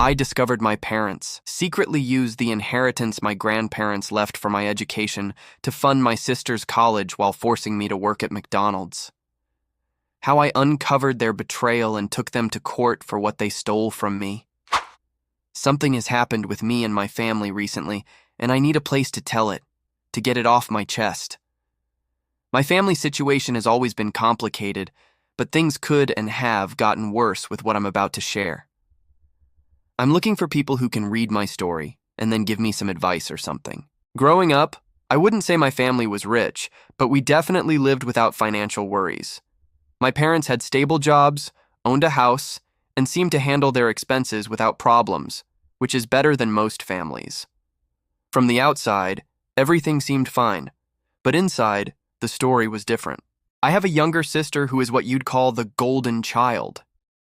I discovered my parents secretly used the inheritance my grandparents left for my education to fund my sister's college while forcing me to work at McDonald's. How I uncovered their betrayal and took them to court for what they stole from me. Something has happened with me and my family recently, and I need a place to tell it, to get it off my chest. My family situation has always been complicated, but things could and have gotten worse with what I'm about to share. I'm looking for people who can read my story and then give me some advice or something. Growing up, I wouldn't say my family was rich, but we definitely lived without financial worries. My parents had stable jobs, owned a house, and seemed to handle their expenses without problems, which is better than most families. From the outside, everything seemed fine, but inside, the story was different. I have a younger sister who is what you'd call the golden child.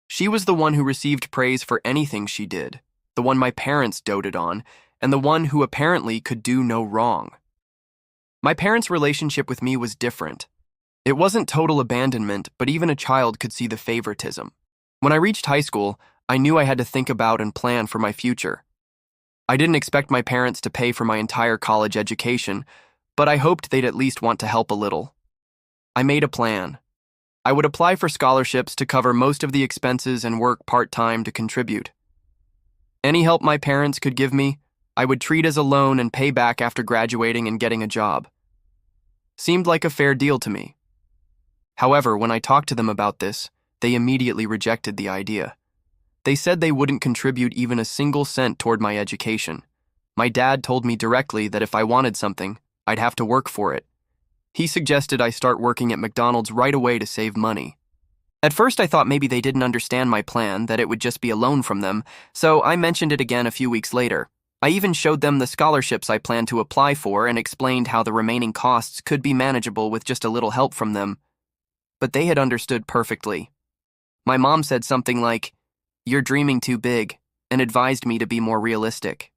She was the one who received praise for anything she did, the one my parents doted on, and the one who apparently could do no wrong. My parents' relationship with me was different. It wasn't total abandonment, but even a child could see the favoritism. When I reached high school, I knew I had to think about and plan for my future. I didn't expect my parents to pay for my entire college education, but I hoped they'd at least want to help a little. I made a plan. I would apply for scholarships to cover most of the expenses and work part-time to contribute. Any help my parents could give me, I would treat as a loan and pay back after graduating and getting a job. Seemed like a fair deal to me. However, when I talked to them about this, they immediately rejected the idea. They said they wouldn't contribute even a single cent toward my education. My dad told me directly that if I wanted something, I'd have to work for it. He suggested I start working at McDonald's right away to save money. At first I thought maybe they didn't understand my plan, that it would just be a loan from them, so I mentioned it again a few weeks later. I even showed them the scholarships I planned to apply for and explained how the remaining costs could be manageable with just a little help from them. But they had understood perfectly. My mom said something like, "You're dreaming too big," and advised me to be more realistic.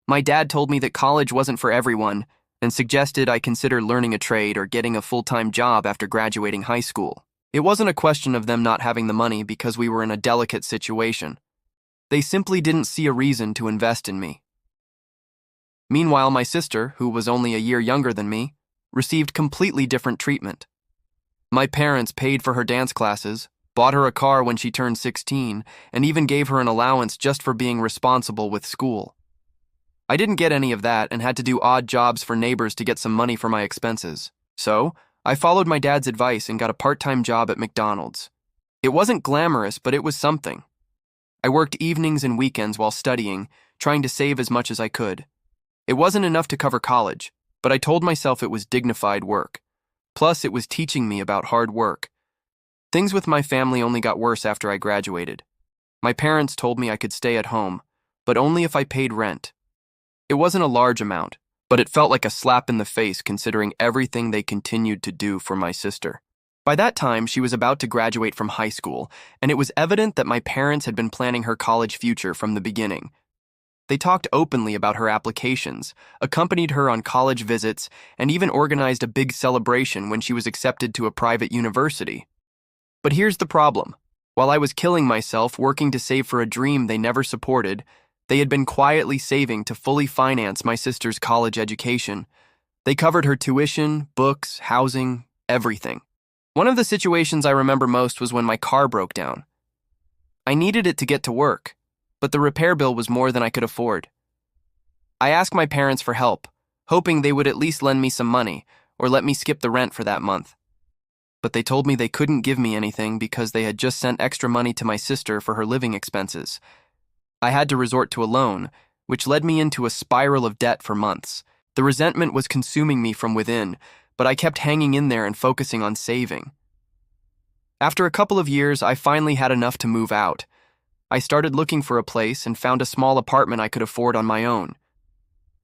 My dad told me that college wasn't for everyone and suggested I consider learning a trade or getting a full-time job after graduating high school. It wasn't a question of them not having the money because we were in a delicate situation. They simply didn't see a reason to invest in me. Meanwhile, my sister, who was only a year younger than me, received completely different treatment. My parents paid for her dance classes, bought her a car when she turned 16, and even gave her an allowance just for being responsible with school. I didn't get any of that and had to do odd jobs for neighbors to get some money for my expenses. So, I followed my dad's advice and got a part-time job at McDonald's. It wasn't glamorous, but it was something. I worked evenings and weekends while studying, trying to save as much as I could. It wasn't enough to cover college, but I told myself it was dignified work. Plus, it was teaching me about hard work. Things with my family only got worse after I graduated. My parents told me I could stay at home, but only if I paid rent. It wasn't a large amount, but it felt like a slap in the face considering everything they continued to do for my sister. By that time, she was about to graduate from high school, and it was evident that my parents had been planning her college future from the beginning. They talked openly about her applications, accompanied her on college visits, and even organized a big celebration when she was accepted to a private university. But here's the problem. While I was killing myself working to save for a dream they never supported, they had been quietly saving to fully finance my sister's college education. They covered her tuition, books, housing, everything. One of the situations I remember most was when my car broke down. I needed it to get to work, but the repair bill was more than I could afford. I asked my parents for help, hoping they would at least lend me some money or let me skip the rent for that month. But they told me they couldn't give me anything because they had just sent extra money to my sister for her living expenses. I had to resort to a loan, which led me into a spiral of debt for months. The resentment was consuming me from within, but I kept hanging in there and focusing on saving. After a couple of years, I finally had enough to move out. I started looking for a place and found a small apartment I could afford on my own.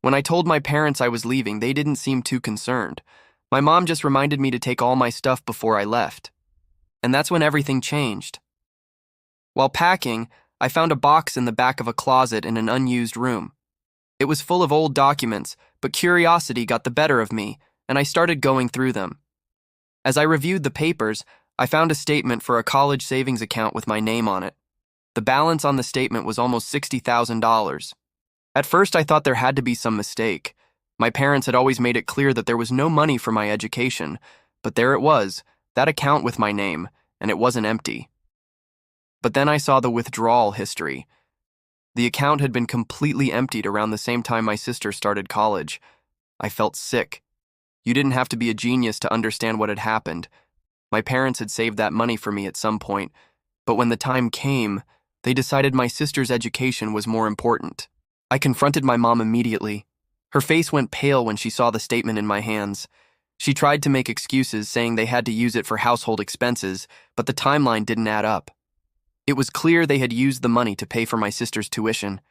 When I told my parents I was leaving, they didn't seem too concerned. My mom just reminded me to take all my stuff before I left. And that's when everything changed. While packing, I found a box in the back of a closet in an unused room. It was full of old documents, but curiosity got the better of me, and I started going through them. As I reviewed the papers, I found a statement for a college savings account with my name on it. The balance on the statement was almost $60,000. At first, I thought there had to be some mistake. My parents had always made it clear that there was no money for my education, but there it was, that account with my name, and it wasn't empty. But then I saw the withdrawal history. The account had been completely emptied around the same time my sister started college. I felt sick. You didn't have to be a genius to understand what had happened. My parents had saved that money for me at some point, but when the time came, they decided my sister's education was more important. I confronted my mom immediately. Her face went pale when she saw the statement in my hands. She tried to make excuses, saying they had to use it for household expenses, but the timeline didn't add up. It was clear they had used the money to pay for my sister's tuition.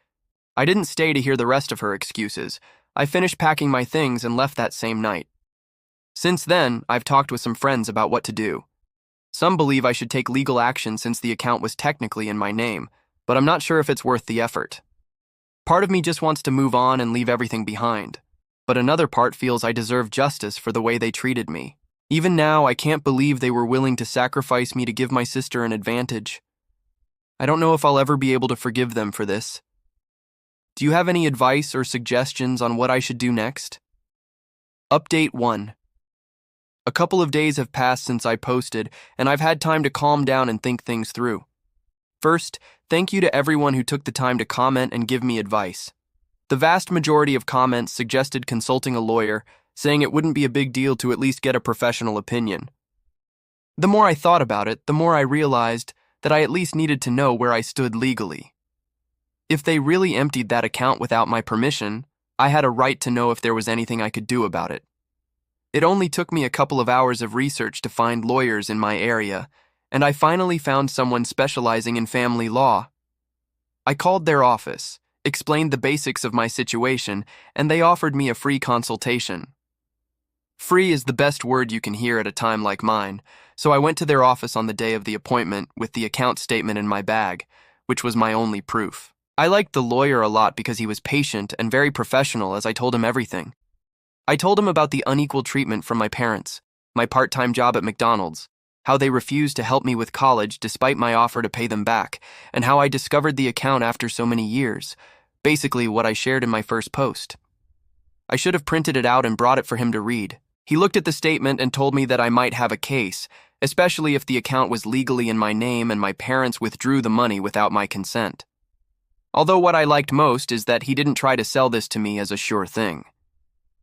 I didn't stay to hear the rest of her excuses. I finished packing my things and left that same night. Since then, I've talked with some friends about what to do. Some believe I should take legal action since the account was technically in my name, but I'm not sure if it's worth the effort. Part of me just wants to move on and leave everything behind, but another part feels I deserve justice for the way they treated me. Even now, I can't believe they were willing to sacrifice me to give my sister an advantage. I don't know if I'll ever be able to forgive them for this. Do you have any advice or suggestions on what I should do next? Update 1. A couple of days have passed since I posted, and I've had time to calm down and think things through. First, thank you to everyone who took the time to comment and give me advice. The vast majority of comments suggested consulting a lawyer, saying it wouldn't be a big deal to at least get a professional opinion. The more I thought about it, the more I realized that I at least needed to know where I stood legally. If they really emptied that account without my permission, I had a right to know if there was anything I could do about it. It only took me a couple of hours of research to find lawyers in my area, and I finally found someone specializing in family law. I called their office, explained the basics of my situation, and they offered me a free consultation. Free is the best word you can hear at a time like mine, so I went to their office on the day of the appointment with the account statement in my bag, which was my only proof. I liked the lawyer a lot because he was patient and very professional as I told him everything. I told him about the unequal treatment from my parents, my part-time job at McDonald's, how they refused to help me with college despite my offer to pay them back, and how I discovered the account after so many years, basically what I shared in my first post. I should have printed it out and brought it for him to read. He looked at the statement and told me that I might have a case, especially if the account was legally in my name and my parents withdrew the money without my consent. Although what I liked most is that he didn't try to sell this to me as a sure thing.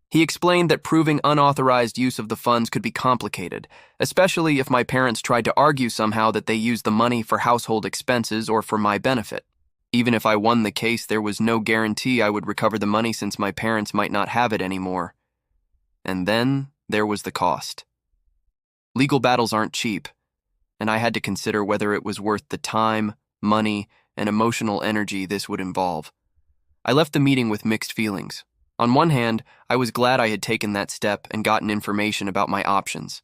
He explained that proving unauthorized use of the funds could be complicated, especially if my parents tried to argue somehow that they used the money for household expenses or for my benefit. Even if I won the case, there was no guarantee I would recover the money since my parents might not have it anymore. And then there was the cost. Legal battles aren't cheap, and I had to consider whether it was worth the time, money, and emotional energy this would involve. I left the meeting with mixed feelings. On one hand, I was glad I had taken that step and gotten information about my options.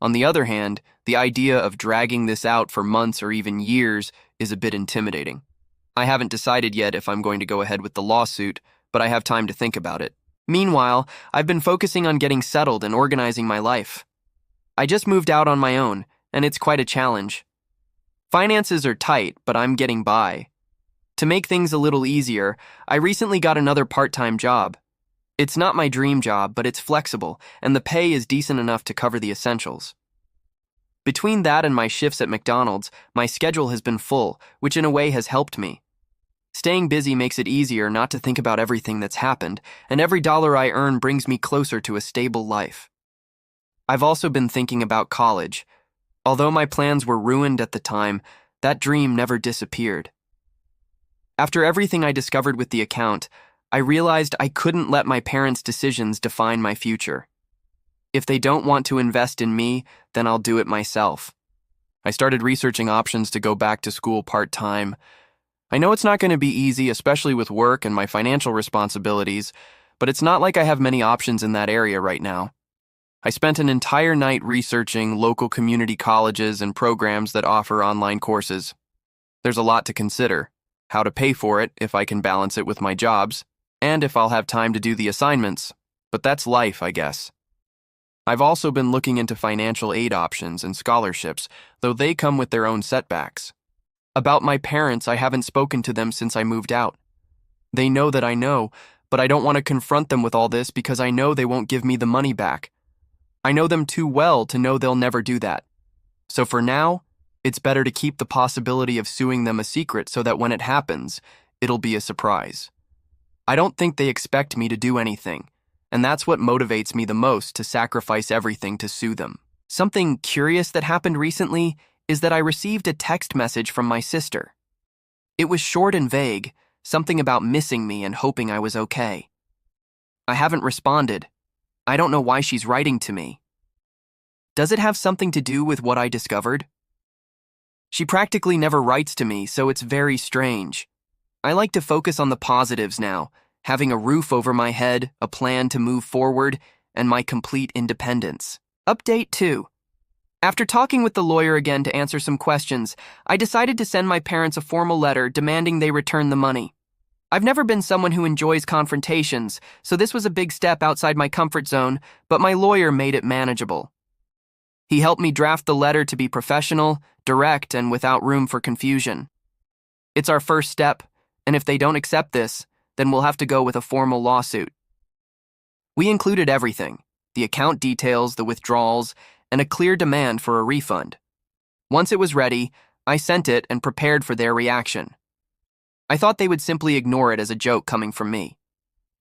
On the other hand, the idea of dragging this out for months or even years is a bit intimidating. I haven't decided yet if I'm going to go ahead with the lawsuit, but I have time to think about it. Meanwhile, I've been focusing on getting settled and organizing my life. I just moved out on my own, and it's quite a challenge. Finances are tight, but I'm getting by. To make things a little easier, I recently got another part-time job. It's not my dream job, but it's flexible, and the pay is decent enough to cover the essentials. Between that and my shifts at McDonald's, my schedule has been full, which in a way has helped me. Staying busy makes it easier not to think about everything that's happened, and every dollar I earn brings me closer to a stable life. I've also been thinking about college. Although my plans were ruined at the time, that dream never disappeared. After everything I discovered with the account, I realized I couldn't let my parents' decisions define my future. If they don't want to invest in me, then I'll do it myself. I started researching options to go back to school part-time. I know it's not going to be easy, especially with work and my financial responsibilities, but it's not like I have many options in that area right now. I spent an entire night researching local community colleges and programs that offer online courses. There's a lot to consider: how to pay for it if I can balance it with my jobs, and if I'll have time to do the assignments, but that's life, I guess. I've also been looking into financial aid options and scholarships, though they come with their own setbacks. About my parents, I haven't spoken to them since I moved out. They know that I know, but I don't want to confront them with all this because I know they won't give me the money back. I know them too well to know they'll never do that. So for now, it's better to keep the possibility of suing them a secret so that when it happens, it'll be a surprise. I don't think they expect me to do anything, and that's what motivates me the most to sacrifice everything to sue them. Something curious that happened recently is that I received a text message from my sister. It was short and vague, something about missing me and hoping I was okay. I haven't responded. I don't know why she's writing to me. Does it have something to do with what I discovered? She practically never writes to me, so it's very strange. I like to focus on the positives now, having a roof over my head, a plan to move forward, and my complete independence. Update 2. After talking with the lawyer again to answer some questions, I decided to send my parents a formal letter demanding they return the money. I've never been someone who enjoys confrontations, so this was a big step outside my comfort zone, but my lawyer made it manageable. He helped me draft the letter to be professional, direct, and without room for confusion. It's our first step, and if they don't accept this, then we'll have to go with a formal lawsuit. We included everything: the account details, the withdrawals, and a clear demand for a refund. Once it was ready, I sent it and prepared for their reaction. I thought they would simply ignore it as a joke coming from me.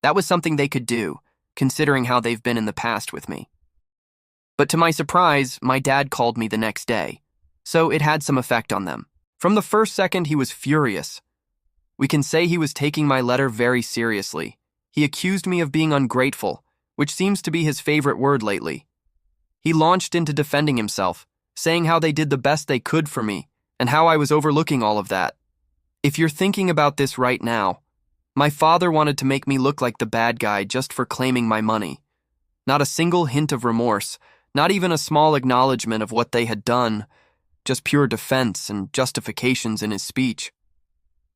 That was something they could do, considering how they've been in the past with me. But to my surprise, my dad called me the next day, so it had some effect on them. From the first second, he was furious. We can say he was taking my letter very seriously. He accused me of being ungrateful, which seems to be his favorite word lately. He launched into defending himself, saying how they did the best they could for me, and how I was overlooking all of that. If you're thinking about this right now, my father wanted to make me look like the bad guy just for claiming my money. Not a single hint of remorse, not even a small acknowledgement of what they had done, just pure defense and justifications in his speech.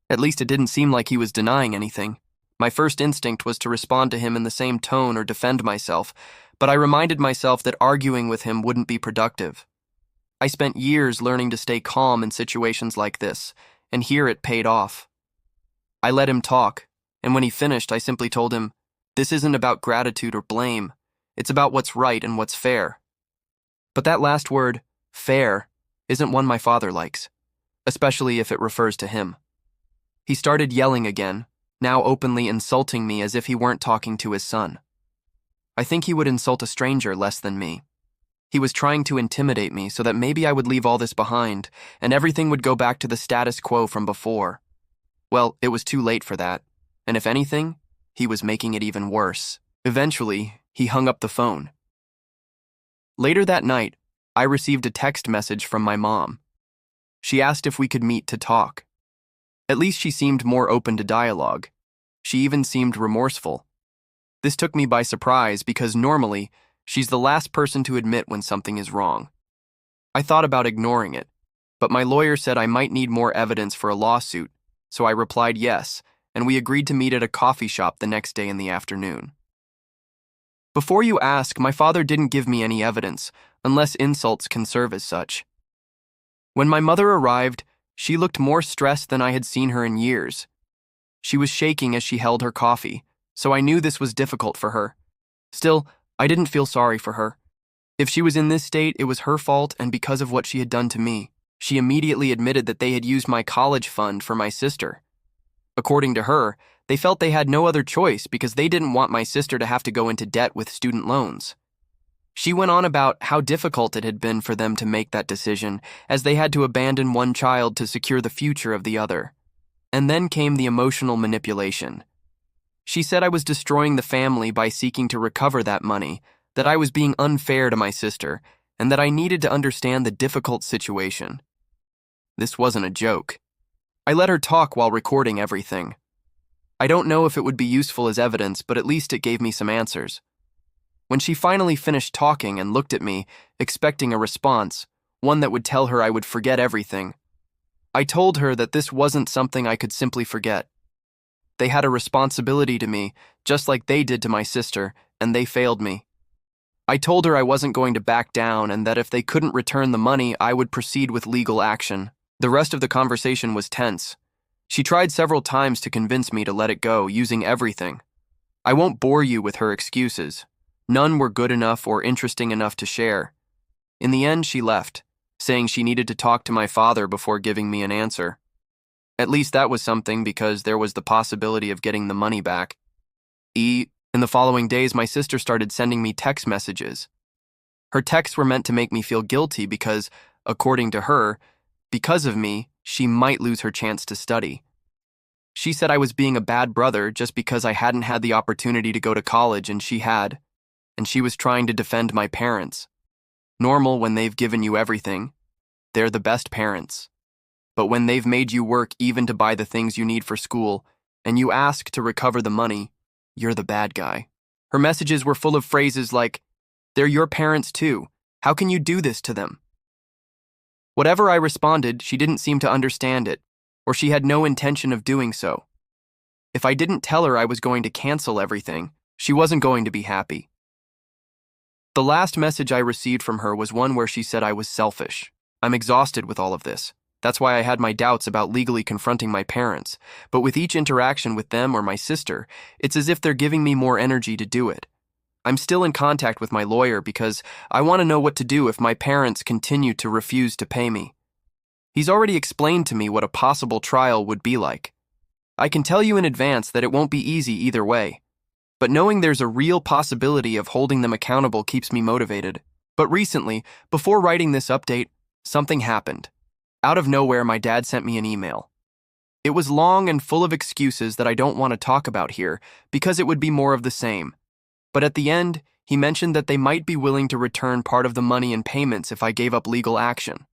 At least it didn't seem like he was denying anything. My first instinct was to respond to him in the same tone or defend myself, but I reminded myself that arguing with him wouldn't be productive. I spent years learning to stay calm in situations like this, and here it paid off. I let him talk, and when he finished, I simply told him, "This isn't about gratitude or blame. It's about what's right and what's fair." But that last word, fair, isn't one my father likes, especially if it refers to him. He started yelling again, now openly insulting me as if he weren't talking to his son. I think he would insult a stranger less than me. He was trying to intimidate me so that maybe I would leave all this behind and everything would go back to the status quo from before. Well, it was too late for that, and if anything, he was making it even worse. Eventually, he hung up the phone. Later that night, I received a text message from my mom. She asked if we could meet to talk. At least she seemed more open to dialogue. She even seemed remorseful. This took me by surprise because normally, she's the last person to admit when something is wrong. I thought about ignoring it, but my lawyer said I might need more evidence for a lawsuit, so I replied yes, and we agreed to meet at a coffee shop the next day in the afternoon. Before you ask, my father didn't give me any evidence, unless insults can serve as such. When my mother arrived, she looked more stressed than I had seen her in years. She was shaking as she held her coffee, so I knew this was difficult for her. Still, I didn't feel sorry for her. If she was in this state, it was her fault and because of what she had done to me. She immediately admitted that they had used my college fund for my sister. According to her, they felt they had no other choice because they didn't want my sister to have to go into debt with student loans. She went on about how difficult it had been for them to make that decision, as they had to abandon one child to secure the future of the other. And then came the emotional manipulation. She said I was destroying the family by seeking to recover that money, that I was being unfair to my sister, and that I needed to understand the difficult situation. This wasn't a joke. I let her talk while recording everything. I don't know if it would be useful as evidence, but at least it gave me some answers. When she finally finished talking and looked at me, expecting a response, one that would tell her I would forget everything, I told her that this wasn't something I could simply forget. They had a responsibility to me, just like they did to my sister, and they failed me. I told her I wasn't going to back down and that if they couldn't return the money, I would proceed with legal action. The rest of the conversation was tense. She tried several times to convince me to let it go, using everything. I won't bore you with her excuses. None were good enough or interesting enough to share. In the end, she left, saying she needed to talk to my father before giving me an answer. At least that was something, because there was the possibility of getting the money back. In the following days, my sister started sending me text messages. Her texts were meant to make me feel guilty because, according to her, because of me, she might lose her chance to study. She said I was being a bad brother just because I hadn't had the opportunity to go to college and she had, and she was trying to defend my parents. Normal when they've given you everything. They're the best parents. But when they've made you work even to buy the things you need for school, and you ask to recover the money, you're the bad guy. Her messages were full of phrases like, "They're your parents too. How can you do this to them?" Whatever I responded, she didn't seem to understand it, or she had no intention of doing so. If I didn't tell her I was going to cancel everything, she wasn't going to be happy. The last message I received from her was one where she said I was selfish. I'm exhausted with all of this. That's why I had my doubts about legally confronting my parents, but with each interaction with them or my sister, it's as if they're giving me more energy to do it. I'm still in contact with my lawyer because I want to know what to do if my parents continue to refuse to pay me. He's already explained to me what a possible trial would be like. I can tell you in advance that it won't be easy either way, but knowing there's a real possibility of holding them accountable keeps me motivated. But recently, before writing this update, something happened. Out of nowhere, my dad sent me an email. It was long and full of excuses that I don't want to talk about here because it would be more of the same. But at the end, he mentioned that they might be willing to return part of the money and payments if I gave up legal action.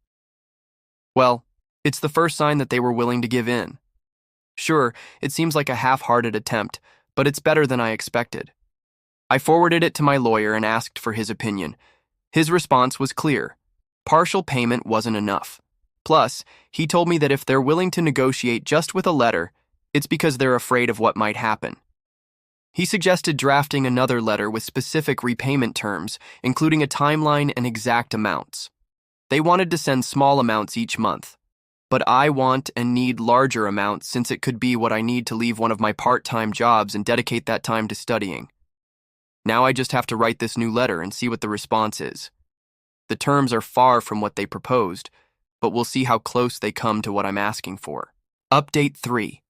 Well, it's the first sign that they were willing to give in. Sure, it seems like a half-hearted attempt, but it's better than I expected. I forwarded it to my lawyer and asked for his opinion. His response was clear. Partial payment wasn't enough. Plus, he told me that if they're willing to negotiate just with a letter, it's because they're afraid of what might happen. He suggested drafting another letter with specific repayment terms, including a timeline and exact amounts. They wanted to send small amounts each month, but I want and need larger amounts since it could be what I need to leave one of my part-time jobs and dedicate that time to studying. Now I just have to write this new letter and see what the response is. The terms are far from what they proposed, but we'll see how close they come to what I'm asking for. Update 3.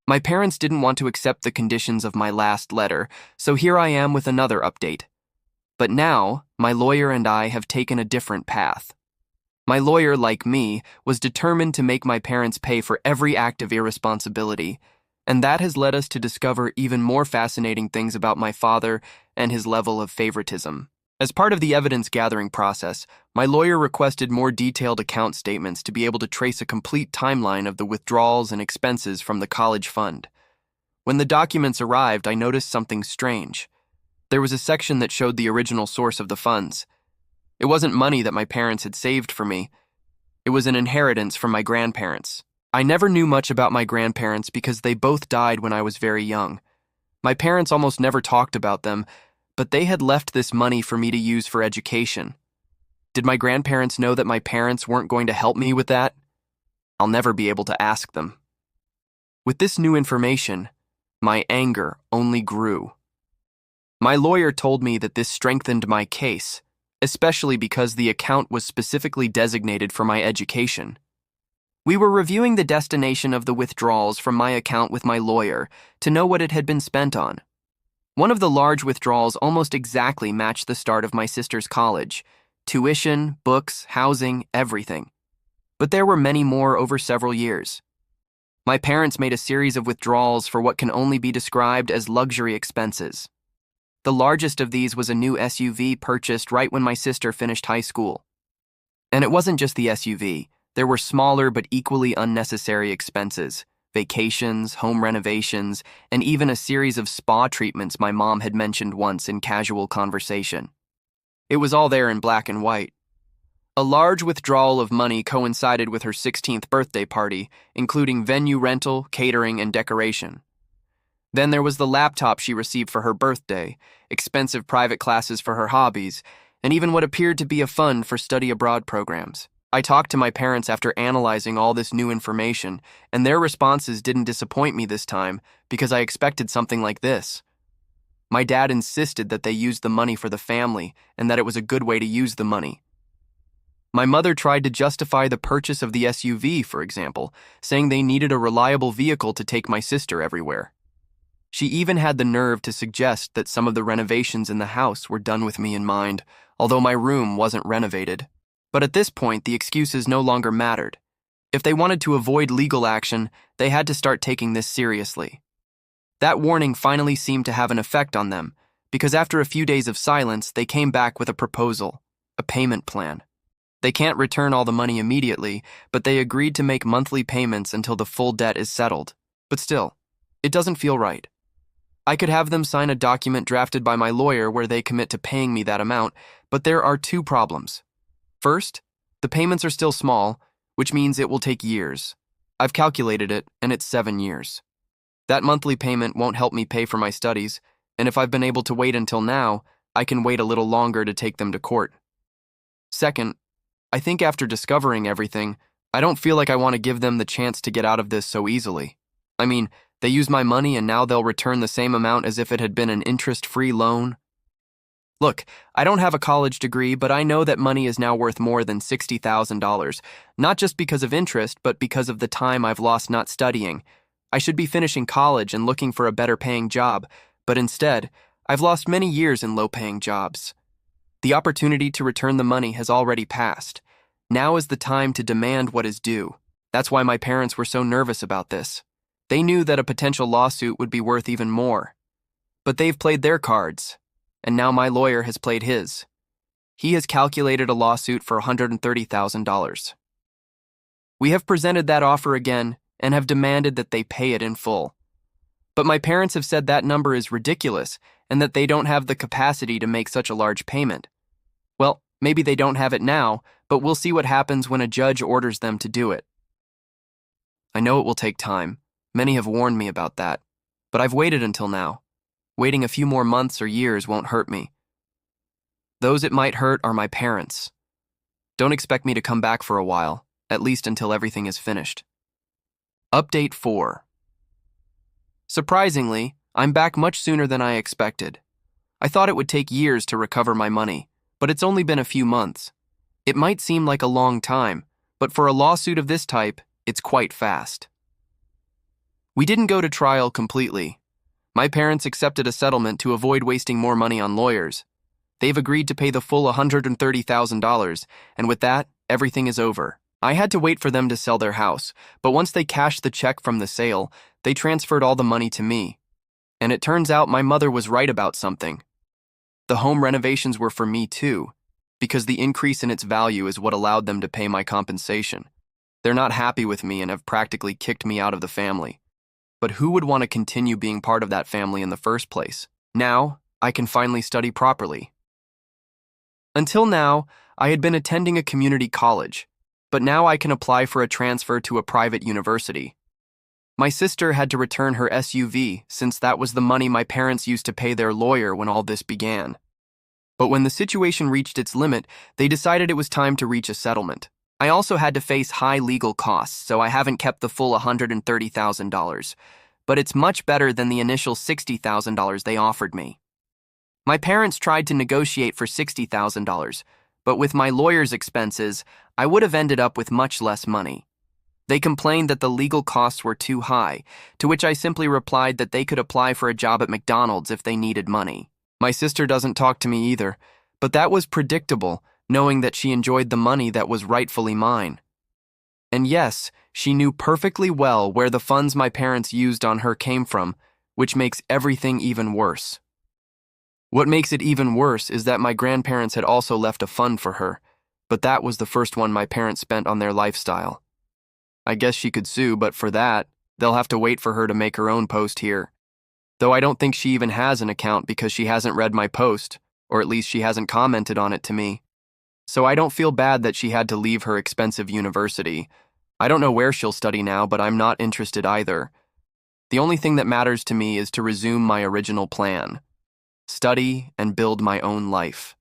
My parents didn't want to accept the conditions of my last letter, so here I am with another update. But now, my lawyer and I have taken a different path. My lawyer, like me, was determined to make my parents pay for every act of irresponsibility, and that has led us to discover even more fascinating things about my father and his level of favoritism. As part of the evidence-gathering process, my lawyer requested more detailed account statements to be able to trace a complete timeline of the withdrawals and expenses from the college fund. When the documents arrived, I noticed something strange. There was a section that showed the original source of the funds. It wasn't money that my parents had saved for me. It was an inheritance from my grandparents. I never knew much about my grandparents because they both died when I was very young. My parents almost never talked about them, but they had left this money for me to use for education. Did my grandparents know that my parents weren't going to help me with that? I'll never be able to ask them. With this new information, my anger only grew. My lawyer told me that this strengthened my case, especially because the account was specifically designated for my education. We were reviewing the destination of the withdrawals from my account with my lawyer to know what it had been spent on. One of the large withdrawals almost exactly matched the start of my sister's college. Tuition, books, housing, everything. But there were many more over several years. My parents made a series of withdrawals for what can only be described as luxury expenses. The largest of these was a new SUV purchased right when my sister finished high school. And it wasn't just the SUV. There were smaller but equally unnecessary expenses. Vacations, home renovations, and even a series of spa treatments my mom had mentioned once in casual conversation. It was all there in black and white. A large withdrawal of money coincided with her 16th birthday party, including venue rental, catering, and decoration. Then there was the laptop she received for her birthday, expensive private classes for her hobbies, and even what appeared to be a fund for study abroad programs. I talked to my parents after analyzing all this new information, and their responses didn't disappoint me this time because I expected something like this. My dad insisted that they used the money for the family and that it was a good way to use the money. My mother tried to justify the purchase of the SUV, for example, saying they needed a reliable vehicle to take my sister everywhere. She even had the nerve to suggest that some of the renovations in the house were done with me in mind, although my room wasn't renovated. But at this point, the excuses no longer mattered. If they wanted to avoid legal action, they had to start taking this seriously. That warning finally seemed to have an effect on them, because after a few days of silence, they came back with a proposal, a payment plan. They can't return all the money immediately, but they agreed to make monthly payments until the full debt is settled. But still, it doesn't feel right. I could have them sign a document drafted by my lawyer where they commit to paying me that amount, but there are two problems. First, the payments are still small, which means it will take years. I've calculated it, and it's 7 years. That monthly payment won't help me pay for my studies, and if I've been able to wait until now, I can wait a little longer to take them to court. Second, I think after discovering everything, I don't feel like I want to give them the chance to get out of this so easily. I mean, they used my money and now they'll return the same amount as if it had been an interest-free loan. Look, I don't have a college degree, but I know that money is now worth more than $60,000, not just because of interest, but because of the time I've lost not studying. I should be finishing college and looking for a better-paying job, but instead, I've lost many years in low-paying jobs. The opportunity to return the money has already passed. Now is the time to demand what is due. That's why my parents were so nervous about this. They knew that a potential lawsuit would be worth even more. But they've played their cards, and now my lawyer has played his. He has calculated a lawsuit for $130,000. We have presented that offer again and have demanded that they pay it in full. But my parents have said that number is ridiculous and that they don't have the capacity to make such a large payment. Well, maybe they don't have it now, but we'll see what happens when a judge orders them to do it. I know it will take time. Many have warned me about that, but I've waited until now. Waiting a few more months or years won't hurt me. Those it might hurt are my parents. Don't expect me to come back for a while, at least until everything is finished. Update 4. Surprisingly, I'm back much sooner than I expected. I thought it would take years to recover my money, but it's only been a few months. It might seem like a long time, but for a lawsuit of this type, it's quite fast. We didn't go to trial completely. My parents accepted a settlement to avoid wasting more money on lawyers. They've agreed to pay the full $130,000, and with that, everything is over. I had to wait for them to sell their house, but once they cashed the check from the sale, they transferred all the money to me. And it turns out my mother was right about something. The home renovations were for me too, because the increase in its value is what allowed them to pay my compensation. They're not happy with me and have practically kicked me out of the family. But who would want to continue being part of that family in the first place? Now, I can finally study properly. Until now, I had been attending a community college, but now I can apply for a transfer to a private university. My sister had to return her SUV since that was the money my parents used to pay their lawyer when all this began. But when the situation reached its limit, they decided it was time to reach a settlement. I also had to face high legal costs, so I haven't kept the full $130,000, but it's much better than the initial $60,000 they offered me. My parents tried to negotiate for $60,000, but with my lawyer's expenses, I would have ended up with much less money. They complained that the legal costs were too high, to which I simply replied that they could apply for a job at McDonald's if they needed money. My sister doesn't talk to me either, but that was predictable, knowing that she enjoyed the money that was rightfully mine. And yes, she knew perfectly well where the funds my parents used on her came from, which makes everything even worse. What makes it even worse is that my grandparents had also left a fund for her, but that was the first one my parents spent on their lifestyle. I guess she could sue, but for that, they'll have to wait for her to make her own post here. Though I don't think she even has an account because she hasn't read my post, or at least she hasn't commented on it to me. So I don't feel bad that she had to leave her expensive university. I don't know where she'll study now, but I'm not interested either. The only thing that matters to me is to resume my original plan. Study and build my own life.